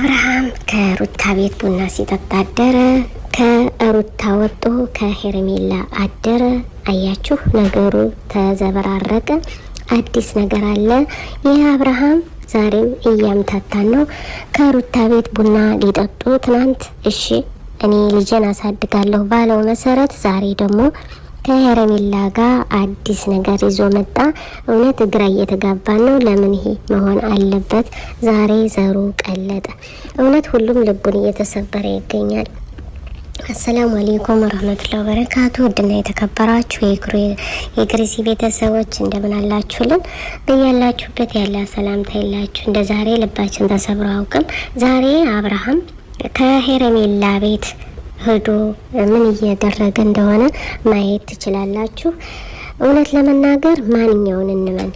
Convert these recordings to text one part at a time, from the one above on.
አብርሃም ከሩታ ቤት ቡና ሲጠጣ አደረ። ከሩታ ወጦ ከሄርሜላ አደረ። አያችሁ ነገሩ ተዘበራረቀ። አዲስ ነገር አለ። ይህ አብርሃም ዛሬም እያምታታን ነው። ከሩታ ቤት ቡና ሊጠጡ ትናንት እሺ እኔ ልጄን አሳድጋለሁ ባለው መሰረት ዛሬ ደግሞ ከሄርሜላ ጋር አዲስ ነገር ይዞ መጣ። እውነት ግራ እየተጋባን ነው። ለምን ይሄ መሆን አለበት? ዛሬ ዘሩ ቀለጠ። እውነት ሁሉም ልቡን እየተሰበረ ይገኛል። አሰላሙ አለይኩም ወራህመቱላሂ ወበረካቱ። ውድና የተከበራችሁ የግሬሲ ቤተሰቦች እንደምን አላችሁልን? በያላችሁበት ያለ ሰላምታ ይላችሁ። እንደ ዛሬ ልባችን ተሰብሮ አውቅም። ዛሬ አብርሃም ከሄርሜላ ቤት ሄዶ ምን እያደረገ እንደሆነ ማየት ትችላላችሁ። እውነት ለመናገር ማንኛውን እንመን?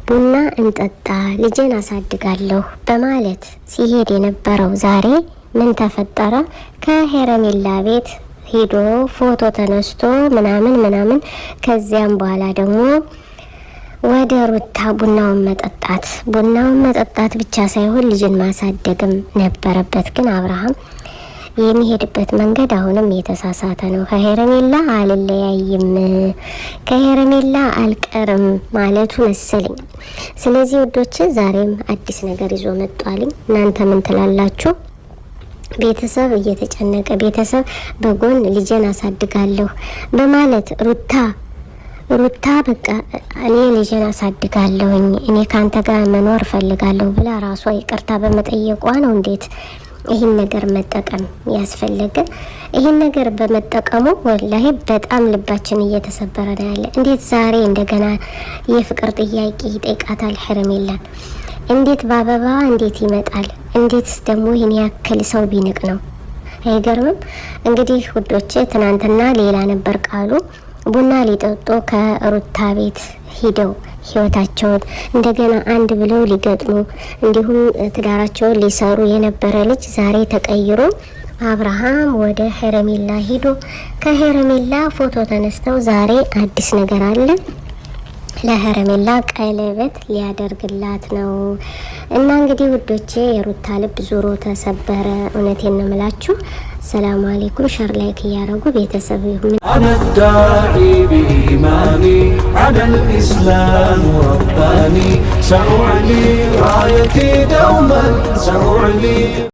ቡና እንጠጣ ልጄን አሳድጋለሁ በማለት ሲሄድ የነበረው ዛሬ ምን ተፈጠረ? ከሄርሜላ ቤት ሄዶ ፎቶ ተነስቶ ምናምን ከዚያም በኋላ ደግሞ ወደ ሩታ ቡናውን መጠጣት ብቻ ሳይሆን ልጅን ማሳደግም ነበረበት። ግን አብርሃም የሚሄድበት መንገድ አሁንም የተሳሳተ ነው። ከሄርሜላ አልለያይም ከሄርሜላ አልቀርም ማለቱ መሰለኝ። ስለዚህ ውዶች ዛሬም አዲስ ነገር ይዞ መጥቷል። እናንተ ምን ትላላችሁ? ቤተሰብ እየተጨነቀ ቤተሰብ በጎን ልጄን አሳድጋለሁ በማለት ሩታ በቃ እኔ ልጄን አሳድጋለሁኝ እኔ ካንተ ጋር መኖር ፈልጋለሁ ብላ ራሷ ይቅርታ በመጠየቋ ነው እንዴት ይህን ነገር መጠቀም ያስፈልግ? ይህን ነገር በመጠቀሙ ወላሂ በጣም ልባችን እየተሰበረ ነው ያለ። እንዴት ዛሬ እንደገና የፍቅር ጥያቄ ይጠይቃታል ሄርሜላን? እንዴት በአበባ እንዴት ይመጣል? እንዴት ደግሞ ይህን ያክል ሰው ቢንቅ ነው? አይገርምም? እንግዲህ ውዶቼ ትናንትና ሌላ ነበር ቃሉ። ቡና ሊጠጡ ከሩታ ቤት ሂደው ህይወታቸውን እንደገና አንድ ብለው ሊገጥሙ እንዲሁም ትዳራቸውን ሊሰሩ የነበረ ልጅ ዛሬ ተቀይሮ አብርሃም ወደ ሄርሜላ ሂዶ ከሄርሜላ ፎቶ ተነስተው ዛሬ አዲስ ነገር አለ። ለሄርሜላ ቀለበት ሊያደርግላት ነው። እና እንግዲህ ውዶቼ የሩታ ልብ ዙሮ ተሰበረ። እውነቴን ነው የምላችሁ። ሰላም አለይኩም ሸር ላይክ እያረጉ ቤተሰብ ይሁን። أنا الداعي بإيماني على الإسلام رباني سأعلي رايتي دوما سأعلي